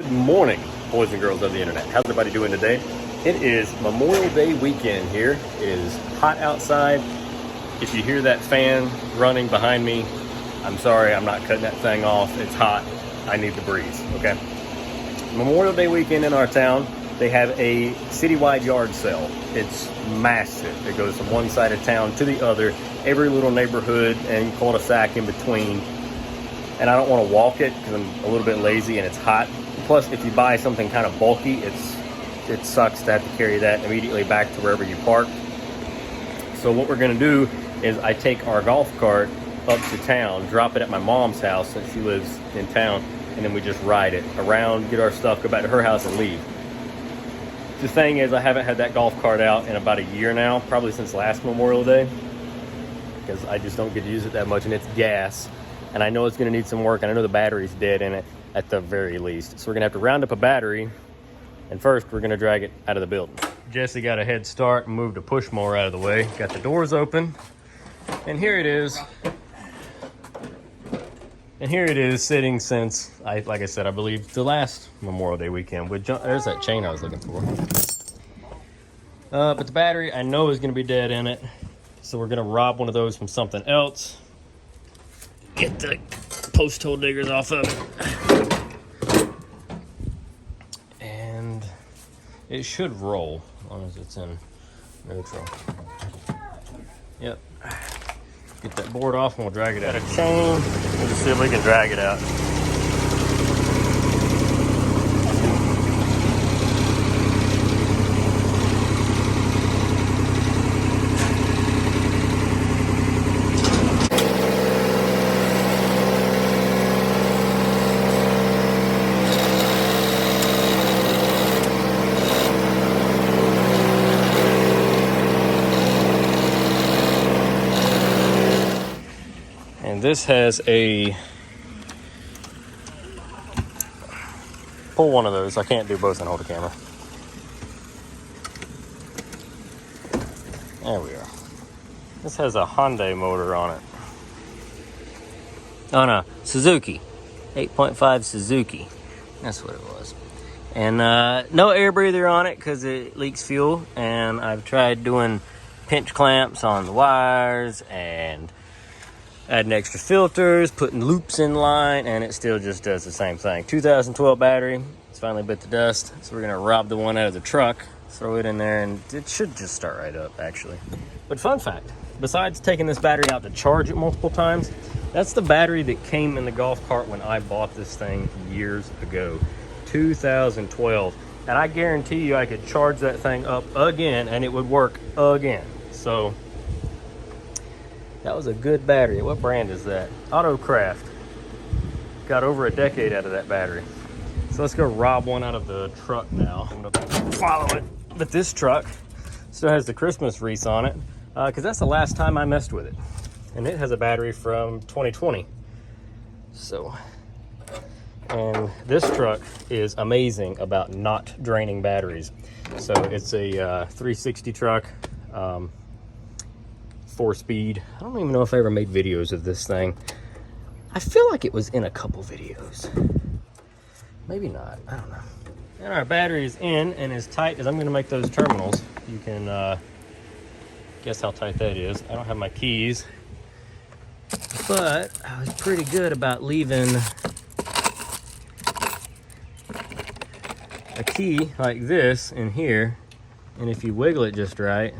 Good morning, boys and girls of the internet. How's everybody doing today? It is Memorial Day weekend here. It is hot outside. If you hear that fan running behind me, I'm sorry, I'm not cutting that thing off. It's hot. I need the breeze, okay? Memorial Day weekend in our town, they have a citywide yard sale. It's massive. It goes from one side of town to the other, every little neighborhood and cul-de-sac in between. And I don't want to walk it because I'm a little bit lazy and it's hot. Plus, if you buy something kind of bulky, it sucks to have to carry that immediately back to wherever you park. So what we're going to do is I take our golf cart up to town, drop it at my mom's house since she lives in town, and then we just ride it around, get our stuff, go back to her house, and leave. The thing is, I haven't had that golf cart out in about a year now, probably since last Memorial Day, because I just don't get to use it that much, and it's gas. And I know it's going to need some work, and I know the battery's dead in it at the very least. So we're going to have to round up a battery, and first we're going to drag it out of the building. Jesse got a head start and moved a push mower out of the way. Got the doors open, and here it is. And here it is sitting since, like I said, I believe the last Memorial Day weekend. There's that chain I was looking for. But the battery I know is going to be dead in it. So we're going to rob one of those from something else. Get the post hole diggers off of it. And it should roll as long as it's in neutral. Yep. Get that board off and we'll drag it out. Got a chain. We'll just see if we can drag it out. This has a pull one of those. I can't do both and hold the camera. There we are. This has a Hyundai motor on it. Oh no, Suzuki. 8.5 Suzuki. That's what it was. And no air breather on it because it leaks fuel. And I've tried doing pinch clamps on the wires and adding extra filters, putting loops in line, and it still just does the same thing. 2012 battery, it's finally bit the dust, so we're gonna rob the one out of the truck, throw it in there, and it should just start right up, actually. But fun fact, besides taking this battery out to charge it multiple times, that's the battery that came in the golf cart when I bought this thing years ago, 2012. And I guarantee you I could charge that thing up again, and it would work again. So, that was a good battery. What brand is that? Autocraft. Got over a decade out of that battery. So let's go rob one out of the truck now. I'm gonna follow it. But this truck still has the Christmas wreath on it because that's the last time I messed with it. And it has a battery from 2020. So, and this truck is amazing about not draining batteries. So it's a 360 truck. 4-speed. I don't even know if I ever made videos of this thing. I feel like it was in a couple videos. Maybe not. I don't know. And our battery is in and as tight as I'm going to make those terminals. You can guess how tight that is. I don't have my keys. But I was pretty good about leaving a key like this in here. And if you wiggle it just right,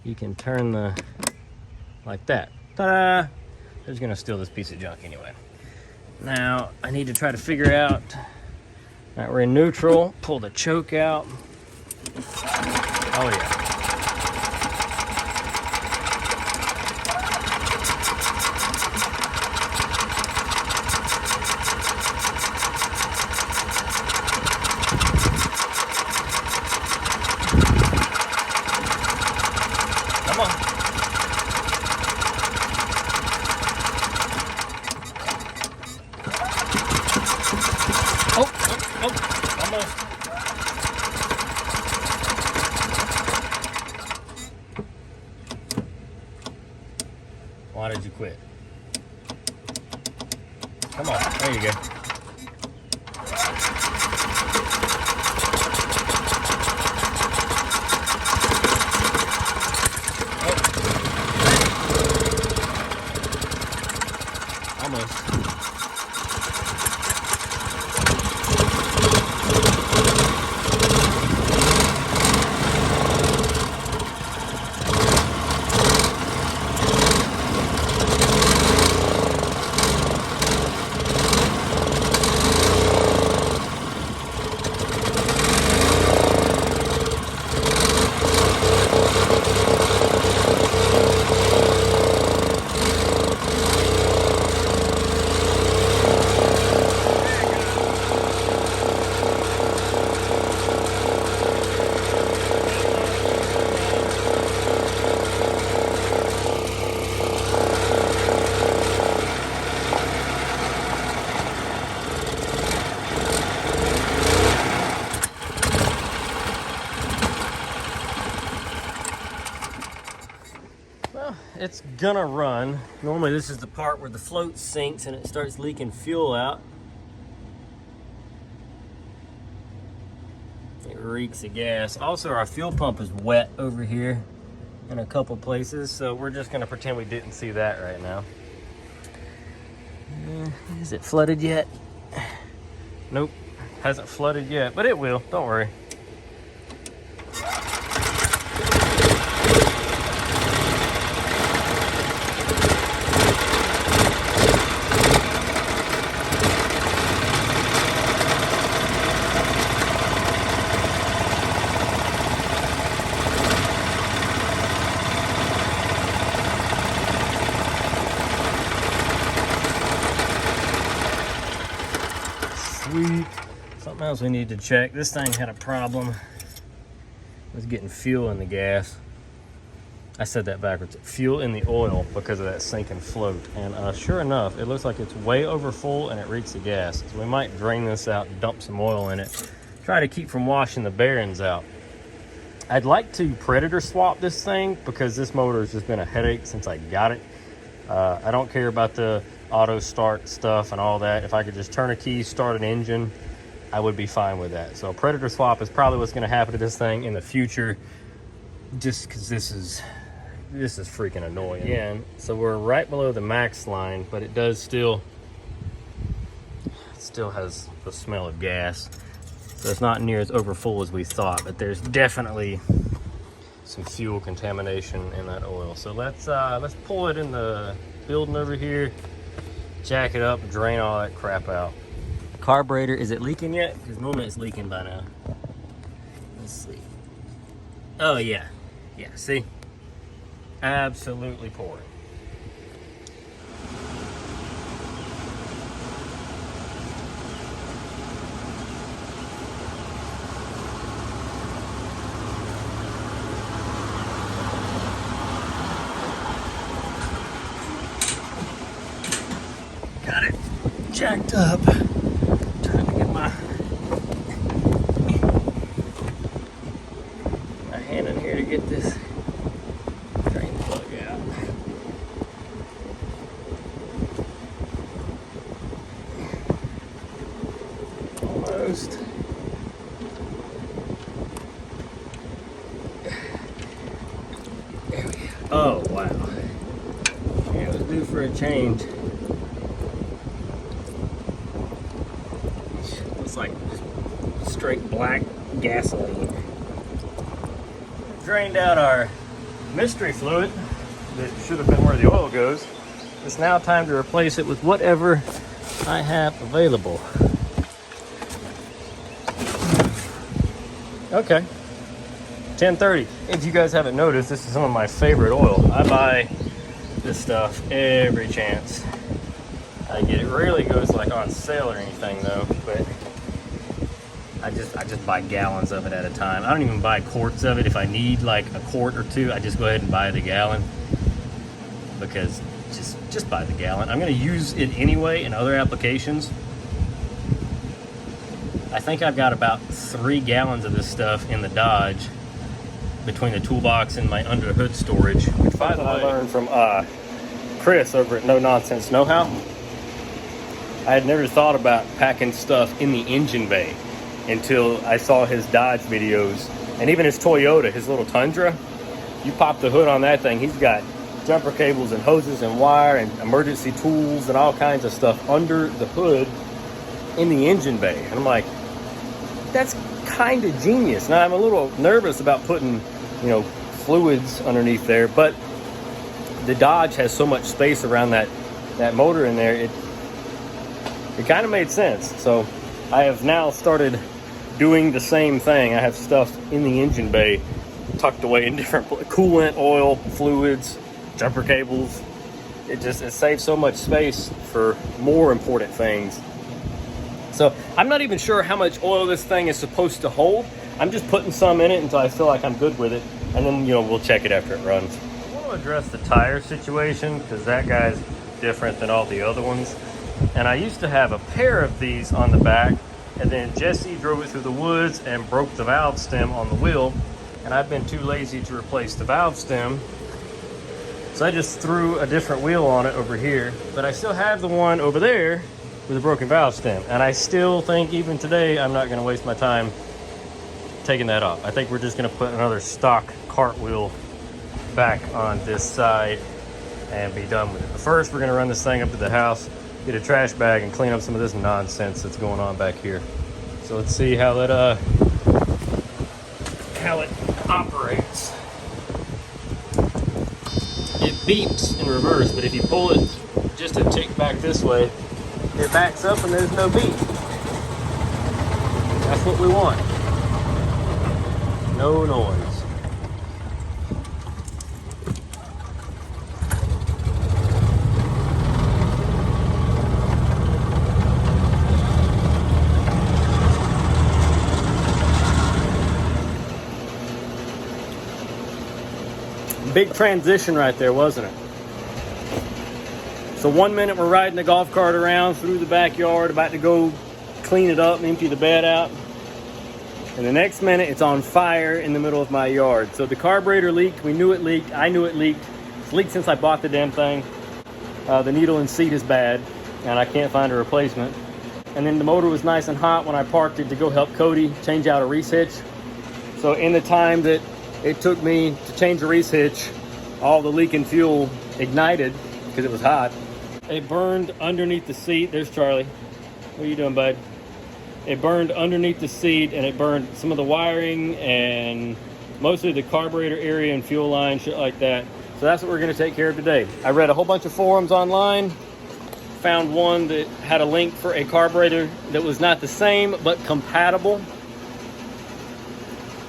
you can turn the, like that. Ta-da! Who's gonna steal this piece of junk anyway? Now, I need to try to figure out, all right, we're in neutral, pull the choke out. Oh yeah. Come on. Oh, almost. Why did you quit? Come on, there you go. it's gonna run. Normally this is the part where the float sinks and it starts leaking fuel out. It reeks of gas. Also, our fuel pump is wet over here in a couple places, so we're just gonna pretend we didn't see that right now. Is it flooded yet? Nope, hasn't flooded yet, but it will, don't worry. Sweet. Something else we need to check. This thing had a problem. It was getting fuel in the gas. I said that backwards. Fuel in the oil because of that sinking float. And sure enough, it looks like it's way over full and it reeks of gas. So we might drain this out and dump some oil in it. Try to keep from washing the bearings out. I'd like to Predator swap this thing because this motor has just been a headache since I got it. I don't care about the auto start stuff and all that. If I could just turn a key, start an engine, I would be fine with that. So Predator swap is probably what's going to happen to this thing in the future, just because this is freaking annoying. Again, so we're right below the max line, but it still has the smell of gas. So it's not near as overfull as we thought, but there's definitely some fuel contamination in that oil. So let's pull it in the building over here, jack it up, drain all that crap out. Carburetor, is it leaking yet? Because normally it's leaking by now. Let's see. Oh yeah, see? Absolutely pouring. Got it jacked up. Trying to get my hand in here to get this drain plug out. Almost. There we go. Oh wow. Yeah, it was due for a change. Like straight black gasoline. Drained out our mystery fluid that should have been where the oil goes. It's now time to replace it with whatever I have available. Okay, 10:30. If you guys haven't noticed, this is some of my favorite oil. I buy this stuff every chance I get. It rarely goes like on sale or anything though, but I just buy gallons of it at a time. I don't even buy quarts of it. If I need like a quart or two, I just go ahead and buy the gallon, because just buy the gallon. I'm going to use it anyway in other applications. I think I've got about 3 gallons of this stuff in the Dodge between the toolbox and my under hood storage, which by the way I learned from Chris over at No Nonsense Know-How. I had never thought about packing stuff in the engine bay until I saw his Dodge videos, and even his Toyota, his little Tundra. You pop the hood on that thing, he's got jumper cables and hoses and wire and emergency tools and all kinds of stuff under the hood in the engine bay. And I'm like, that's kind of genius. Now I'm a little nervous about putting, fluids underneath there, but the Dodge has so much space around that motor in there, it kind of made sense. So I have now started doing the same thing. I have stuff in the engine bay tucked away in different coolant, oil, fluids, jumper cables. It saves so much space for more important things. So I'm not even sure how much oil this thing is supposed to hold. I'm just putting some in it until I feel like I'm good with it, and then we'll check it after it runs. I want to address the tire situation because that guy's different than all the other ones. And I used to have a pair of these on the back, and then Jesse drove it through the woods and broke the valve stem on the wheel, and I've been too lazy to replace the valve stem. So I just threw a different wheel on it over here, but I still have the one over there with a broken valve stem. And I still think even today, I'm not gonna waste my time taking that off. I think we're just gonna put another stock cartwheel back on this side and be done with it. But first, we're gonna run this thing up to the house, get a trash bag, and clean up some of this nonsense that's going on back here. So let's see how it operates. It beeps in reverse, but if you pull it just a tick back this way, it backs up and there's no beep. That's what we want. No noise. Big transition right there, wasn't it? So 1 minute we're riding the golf cart around through the backyard, about to go clean it up and empty the bed out. And the next minute it's on fire in the middle of my yard. So the carburetor leaked, we knew it leaked, I knew it leaked. It's leaked since I bought the damn thing. The needle and seat is bad and I can't find a replacement. And then the motor was nice and hot when I parked it to go help Cody change out a reese hitch. So in the time that it took me to change the reese hitch, all the leaking fuel ignited because it was hot. It burned underneath the seat. There's Charlie. What are you doing, bud? It burned underneath the seat and it burned some of the wiring and mostly the carburetor area and fuel line, shit like that. So that's what we're gonna take care of today. I read a whole bunch of forums online, found one that had a link for a carburetor that was not the same but compatible.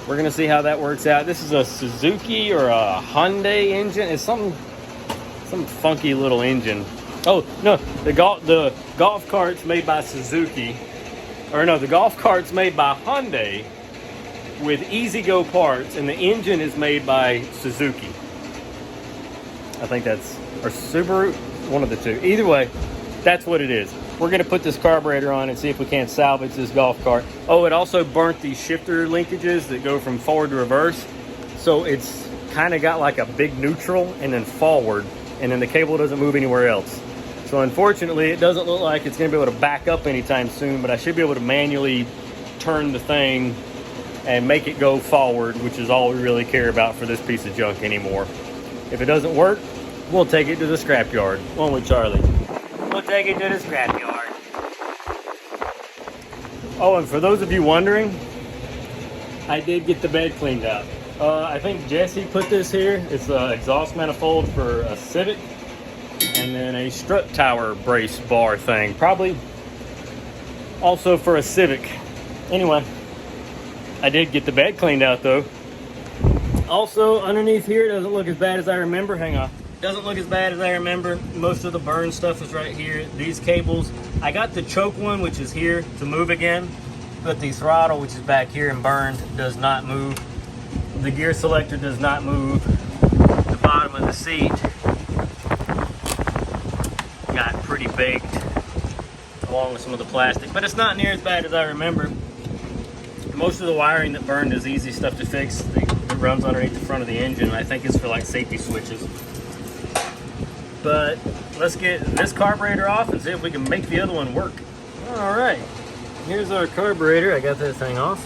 We're gonna see how that works out. This is a Suzuki or a Hyundai engine. It's some funky little engine. Oh no, the golf cart's made by Suzuki, or no, the golf cart's made by Hyundai with easy-go parts, and the engine is made by Suzuki. I think that's, or Subaru, one of the two. Either way, that's what it is. We're gonna put this carburetor on and see if we can't salvage this golf cart. Oh, it also burnt these shifter linkages that go from forward to reverse. So it's kind of got like a big neutral and then forward, and then the cable doesn't move anywhere else. So unfortunately, it doesn't look like it's gonna be able to back up anytime soon, but I should be able to manually turn the thing and make it go forward, which is all we really care about for this piece of junk anymore. If it doesn't work, we'll take it to the scrapyard, won't we, Charlie? We'll take it to the scrapyard. Oh, and for those of you wondering, I did get the bed cleaned out. I think Jesse put this here. It's an exhaust manifold for a Civic, and then a strut tower brace bar thing, probably also for a Civic. Anyway, I did get the bed cleaned out though. Also, underneath here, it doesn't look as bad as I remember. Hang on. Doesn't look as bad as I remember. Most of the burn stuff is right here. These cables, I got the choke one, which is here, to move again, but the throttle, which is back here and burned, does not move. The gear selector does not move. The bottom of the seat got pretty baked along with some of the plastic, but it's not near as bad as I remember. Most of the wiring that burned is easy stuff to fix. It runs underneath the front of the engine. I think it's for like safety switches. But let's get this carburetor off and see if we can make the other one work. All right, here's our carburetor. I got that thing off.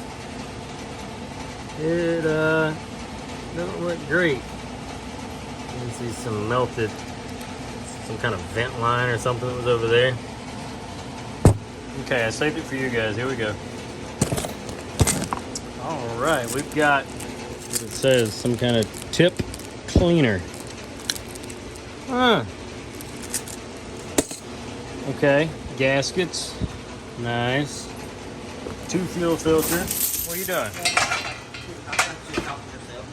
It doesn't look great. You can see some melted, some kind of vent line or something that was over there. Okay, I saved it for you guys. Here we go. All right, we've got what it says, some kind of tip cleaner. Huh. Okay, gaskets, nice. 2 fuel filters. What are you doing?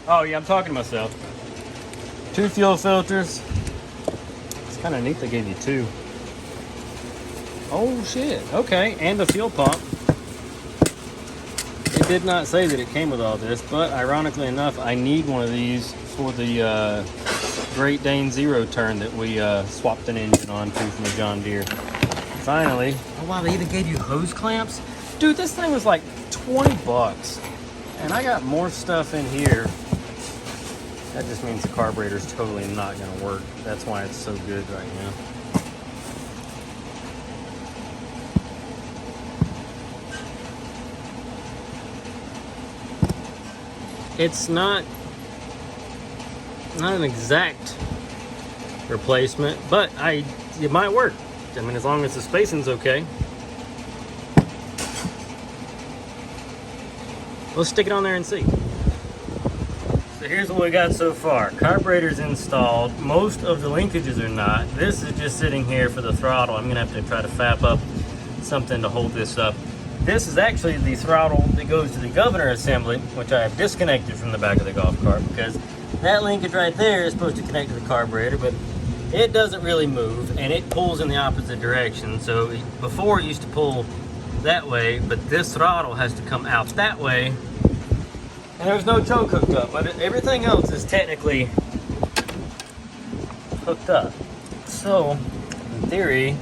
Oh yeah, I'm talking to myself. 2 fuel filters. It's kind of neat they gave you 2. Oh shit, okay, and the fuel pump. It did not say that it came with all this, but ironically enough, I need one of these for the Great Dane Zero Turn that we swapped an engine onto from the John Deere. Finally. Oh wow, they even gave you hose clamps? Dude, this thing was like 20 bucks. And I got more stuff in here That just means the carburetor is totally not going to work. That's why it's so good right now. It's not an exact replacement, but it might work. I mean, as long as the spacing's okay. Let's stick it on there and see. So here's what we got so far. Carburetor's installed. Most of the linkages are not. This is just sitting here for the throttle. I'm gonna have to try to fab up something to hold this up. This is actually the throttle that goes to the governor assembly, which I have disconnected from the back of the golf cart, because that linkage right there is supposed to connect to the carburetor, but it doesn't really move, and it pulls in the opposite direction. So before it used to pull that way, but this throttle has to come out that way, and there's no choke hooked up, but everything else is technically hooked up. So, in theory,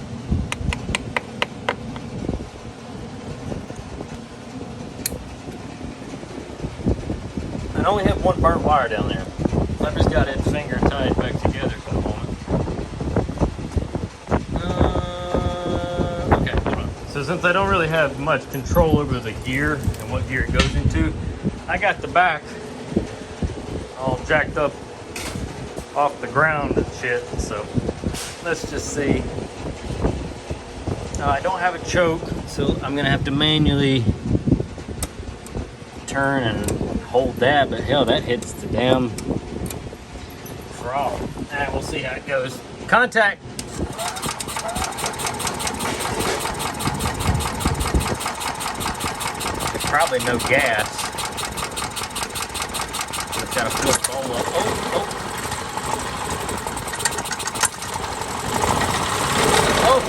I only have one burnt wire down there. I've just got it finger tied back together for the moment. Okay, hold on. So since I don't really have much control over the gear and what gear it goes into, I got the back all jacked up off the ground and shit. So let's just see. I don't have a choke, so I'm gonna have to manually turn and hold that, but hell, that hits the damn throttle. Alright, we'll see how it goes. Contact! Probably no gas. Just gotta flip the bowl up. Oh!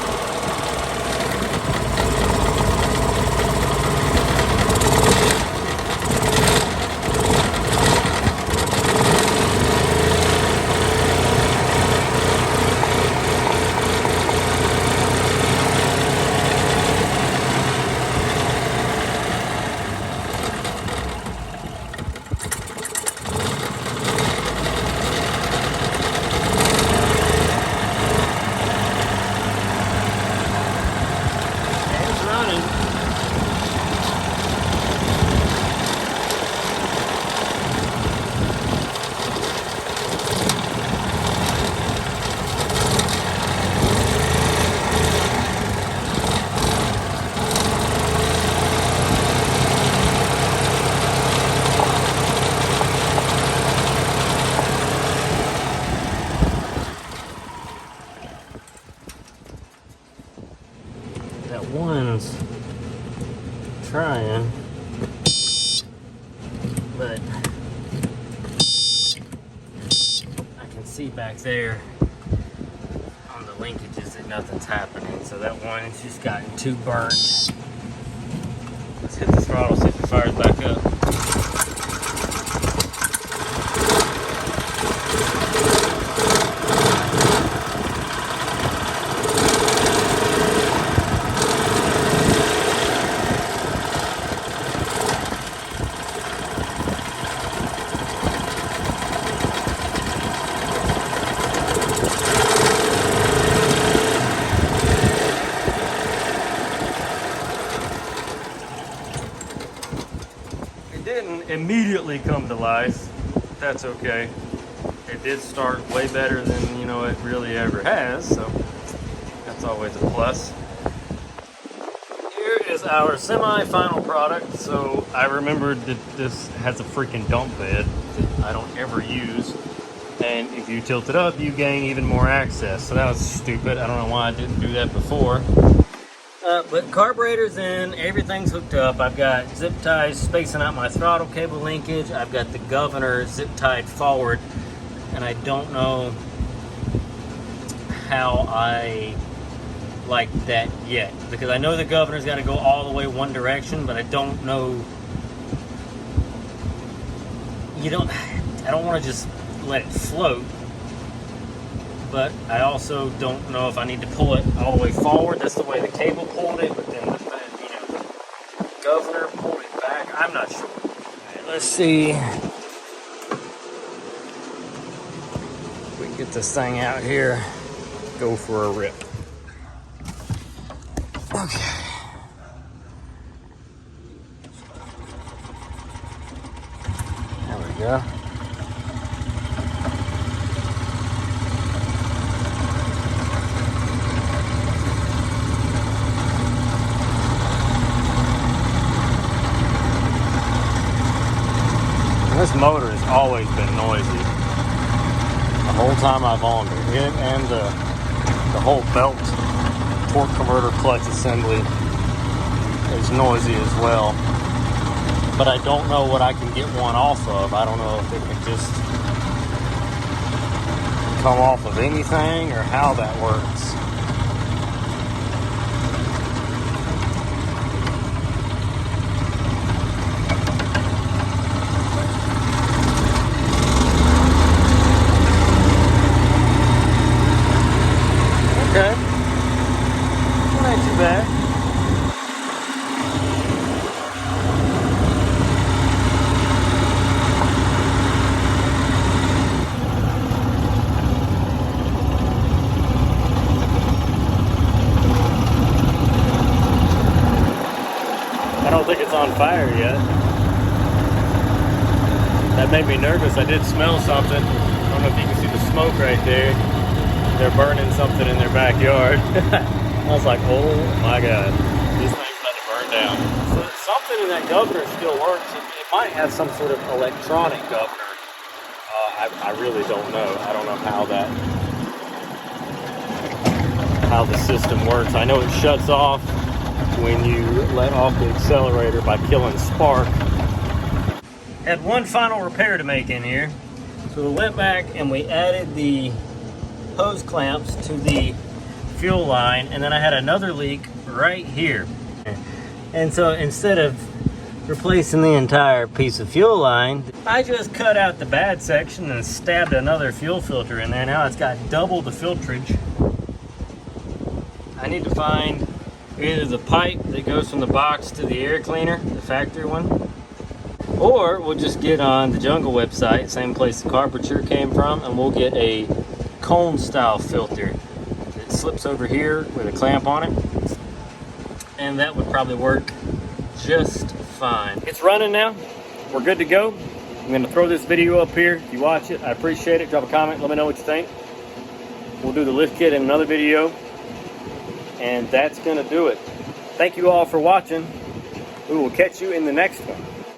That one's trying, but I can see back there on the linkages that nothing's happening. So that one's just gotten too burnt. Let's hit the throttle, see if it fires back up. Didn't immediately come to life. That's okay. It did start way better than it really ever has, so that's always a plus. Here is our semi-final product. So I remembered that this has a freaking dump bed that I don't ever use, and if you tilt it up you gain even more access. So that was stupid. I don't know why I didn't do that before. But carburetor's in, everything's hooked up. I've got zip ties spacing out my throttle cable linkage. I've got the governor zip tied forward, and I don't know how I like that yet, because I know the governor's got to go all the way one direction, but I don't know. I don't want to just let it float, but I also don't know if I need to pull it all the way forward. That's the way the cable pulled it, but then the governor pulled it back. I'm not sure. All right, let's see. get this thing out here, go for a rip. Okay. There we go. This motor has always been noisy. The whole time I've owned it. It and the whole belt torque converter clutch assembly is noisy as well. But I don't know what I can get one off of. I don't know if it can just come off of anything or how that works. Okay. Well, ain't too bad. I don't think it's on fire yet. That made me nervous. I did smell something. I don't know if you can see the smoke right there. They're burning something in their backyard. I was like, oh my God, this thing's about to burn down. So something in that governor still works. It might have some sort of electronic governor. I really don't know. I don't know how the system works. I know it shuts off when you let off the accelerator by killing spark. Had one final repair to make in here. So we went back and we added the hose clamps to the fuel line, and then I had another leak right here. And so instead of replacing the entire piece of fuel line, I just cut out the bad section and stabbed another fuel filter in there. Now it's got double the filtrage. I need to find either the pipe that goes from the box to the air cleaner, the factory one, or we'll just get on the Jungle website, same place the Carburetor came from, and we'll get a cone style filter that slips over here with a clamp on it, and that would probably work just fine. It's running now. We're good to go. I'm going to throw this video up here. If you watch it, I appreciate it. Drop a comment, let me know what you think. We'll do the lift kit in another video, and that's going to do it. Thank you all for watching. We will catch you in the next one.